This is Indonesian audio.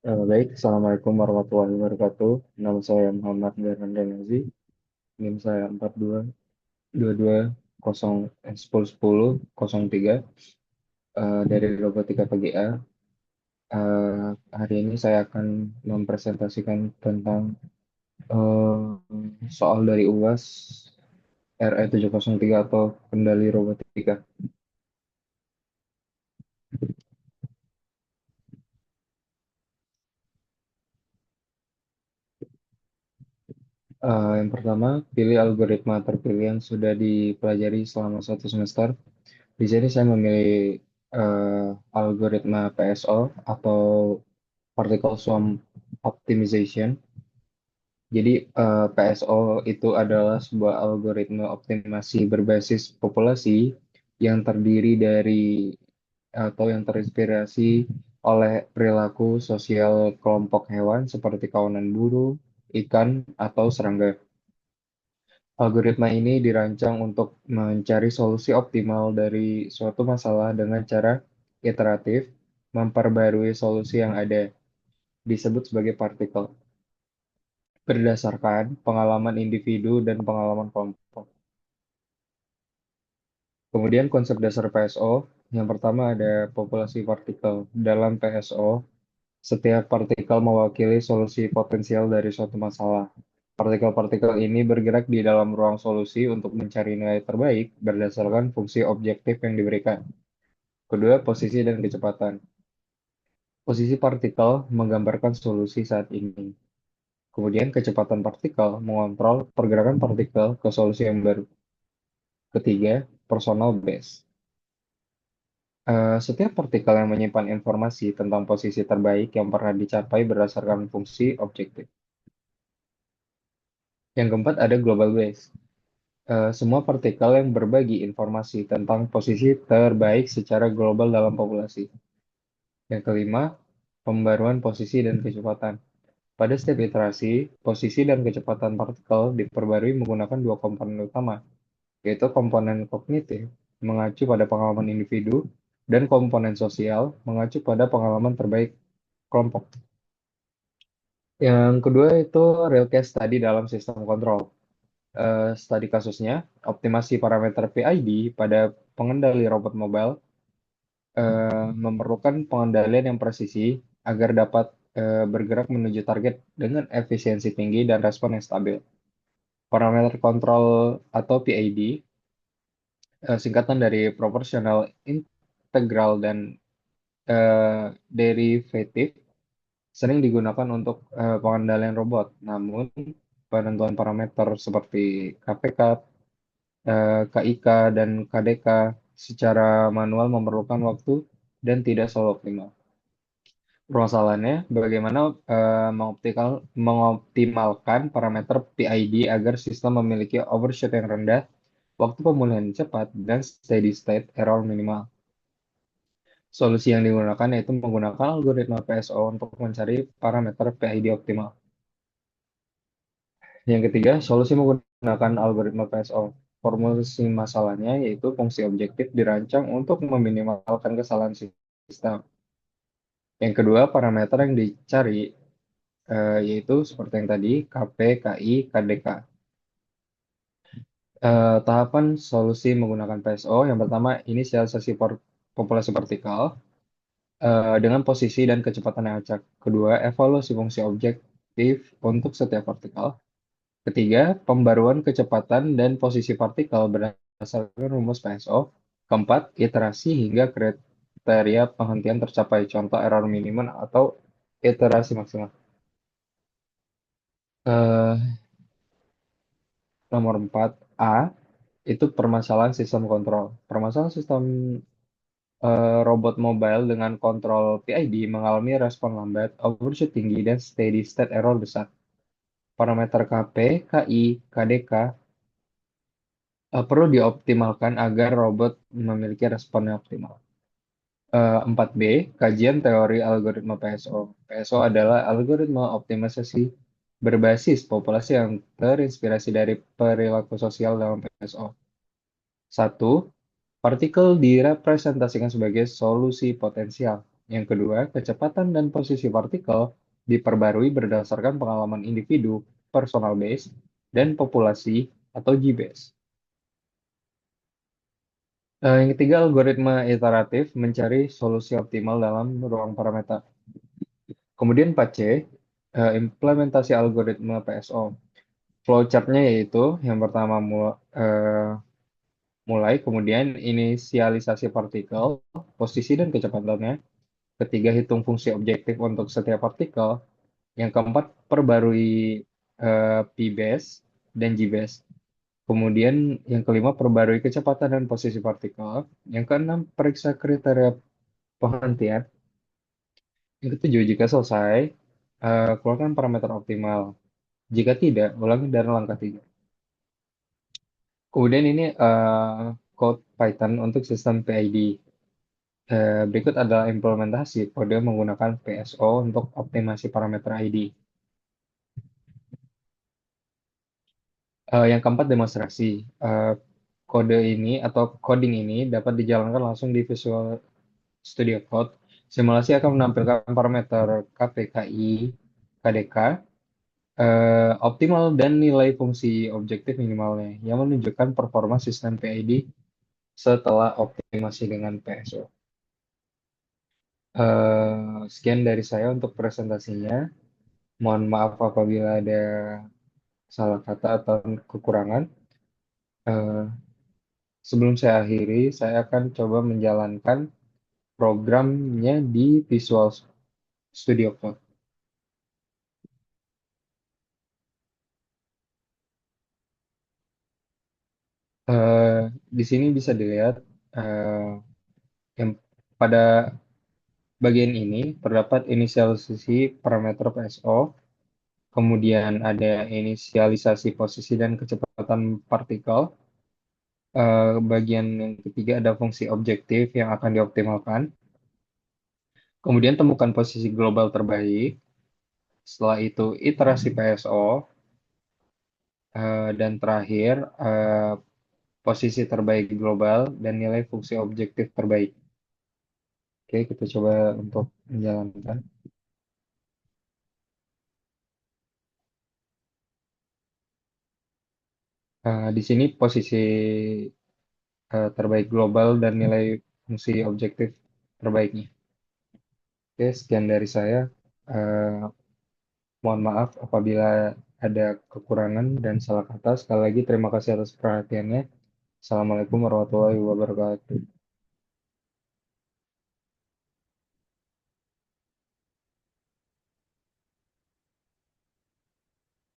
Baik, Assalamualaikum warahmatullahi wabarakatuh. Nama saya Muhammad Berhan Renazi, NIM saya 4222101003 dari Robotika PGA. Hari ini saya akan mempresentasikan tentang soal dari UAS RE 703 atau kendali robotika. Yang pertama, pilih algoritma terpilih yang sudah dipelajari selama satu semester. Di sini saya memilih algoritma PSO atau Particle Swarm Optimization. Jadi PSO itu adalah sebuah algoritma optimasi berbasis populasi yang terdiri dari atau yang terinspirasi oleh perilaku sosial kelompok hewan seperti kawanan burung, ikan, atau serangga. Algoritma ini dirancang untuk mencari solusi optimal dari suatu masalah dengan cara iteratif, memperbarui solusi yang ada, disebut sebagai partikel, berdasarkan pengalaman individu dan pengalaman kelompok. Kemudian konsep dasar PSO, yang pertama ada populasi partikel. Dalam PSO, setiap partikel mewakili solusi potensial dari suatu masalah. Partikel-partikel ini bergerak di dalam ruang solusi untuk mencari nilai terbaik berdasarkan fungsi objektif yang diberikan. Kedua, posisi dan kecepatan. Posisi partikel menggambarkan solusi saat ini. Kemudian kecepatan partikel mengontrol pergerakan partikel ke solusi yang baru. Ketiga, personal base. Setiap partikel yang menyimpan informasi tentang posisi terbaik yang pernah dicapai berdasarkan fungsi objektif. Yang keempat ada global base. Semua partikel yang berbagi informasi tentang posisi terbaik secara global dalam populasi. Yang kelima, pembaruan posisi dan kecepatan. Pada setiap iterasi, posisi dan kecepatan partikel diperbarui menggunakan dua komponen utama, yaitu komponen kognitif, mengacu pada pengalaman individu, dan komponen sosial, mengacu pada pengalaman terbaik kelompok. Yang kedua itu real case study dalam sistem kontrol. Studi kasusnya, optimasi parameter PID pada pengendali robot mobile memerlukan pengendalian yang presisi agar dapat bergerak menuju target dengan efisiensi tinggi dan respon yang stabil. Parameter kontrol atau PID, singkatan dari proporsional, integral, dan derivatif, sering digunakan untuk pengendalian robot. Namun, penentuan parameter seperti KPK, KIK, dan KDK secara manual memerlukan waktu dan tidak selalu optimal. Permasalahannya, bagaimana mengoptimalkan parameter PID agar sistem memiliki overshoot yang rendah, waktu pemulihan cepat, dan steady state error minimal. Solusi yang digunakan yaitu menggunakan algoritma PSO untuk mencari parameter PID optimal. Yang ketiga, solusi menggunakan algoritma PSO. Formulasi masalahnya yaitu fungsi objektif dirancang untuk meminimalkan kesalahan sistem. Yang kedua, parameter yang dicari yaitu seperti yang tadi, KP, KI, KDK. Tahapan solusi menggunakan PSO, yang pertama inisialisasi populasi partikel dengan posisi dan kecepatan yang acak. Kedua, evaluasi fungsi objektif untuk setiap partikel. Ketiga, pembaruan kecepatan dan posisi partikel berdasarkan rumus PSO. Keempat, iterasi hingga kriteria penghentian tercapai, contoh error minimum atau iterasi maksimal. Eh, Nomor 4 A, itu permasalahan sistem kontrol. Permasalahan sistem robot mobile dengan kontrol PID mengalami respon lambat, overshoot tinggi, dan steady state error besar. Parameter KP, KI, KDK perlu dioptimalkan agar robot memiliki respon yang optimal. 4B, kajian teori algoritma PSO. PSO adalah algoritma optimalisasi berbasis populasi yang terinspirasi dari perilaku sosial dalam PSO. Satu, partikel direpresentasikan sebagai solusi potensial. Yang kedua, kecepatan dan posisi partikel diperbarui berdasarkan pengalaman individu, personal base, dan populasi atau GBase. Yang ketiga, algoritma iteratif mencari solusi optimal dalam ruang parameter. Kemudian 4C, implementasi algoritma PSO. Flowchart-nya yaitu yang pertama mulai, kemudian inisialisasi partikel, posisi dan kecepatannya. Ketiga, hitung fungsi objektif untuk setiap partikel. Yang keempat, perbarui P-base dan G-base. Kemudian yang kelima, perbarui kecepatan dan posisi partikel. Yang keenam, periksa kriteria penghentian. Yang ketujuh, jika selesai, keluarkan parameter optimal. Jika tidak, ulangi dari langkah 3. Kemudian ini code Python untuk sistem PID. Berikut adalah implementasi kode menggunakan PSO untuk optimasi parameter ID. Yang keempat, demonstrasi. Eh, Kode ini atau coding ini dapat dijalankan langsung di Visual Studio Code. Simulasi akan menampilkan parameter KPKI, KDK, optimal dan nilai fungsi objektif minimalnya yang menunjukkan performa sistem PID setelah optimasi dengan PSO. Sekian dari saya untuk presentasinya. Mohon maaf apabila ada salah kata atau kekurangan. Eh, Sebelum saya akhiri, saya akan coba menjalankan programnya di Visual Studio Code. Eh, di sini bisa dilihat yang pada bagian ini terdapat inisialisasi parameter PSO, kemudian ada inisialisasi posisi dan kecepatan partikel. Bagian yang ketiga ada fungsi objektif yang akan dioptimalkan. Kemudian temukan posisi global terbaik. Setelah itu iterasi PSO. Dan terakhir posisi terbaik global dan nilai fungsi objektif terbaik. Oke, kita coba untuk menjalankan. Di sini posisi terbaik global dan nilai fungsi objektif terbaiknya. Oke, sekian dari saya. Eh, Mohon maaf apabila ada kekurangan dan salah kata. Sekali lagi terima kasih atas perhatiannya. Assalamualaikum warahmatullahi wabarakatuh.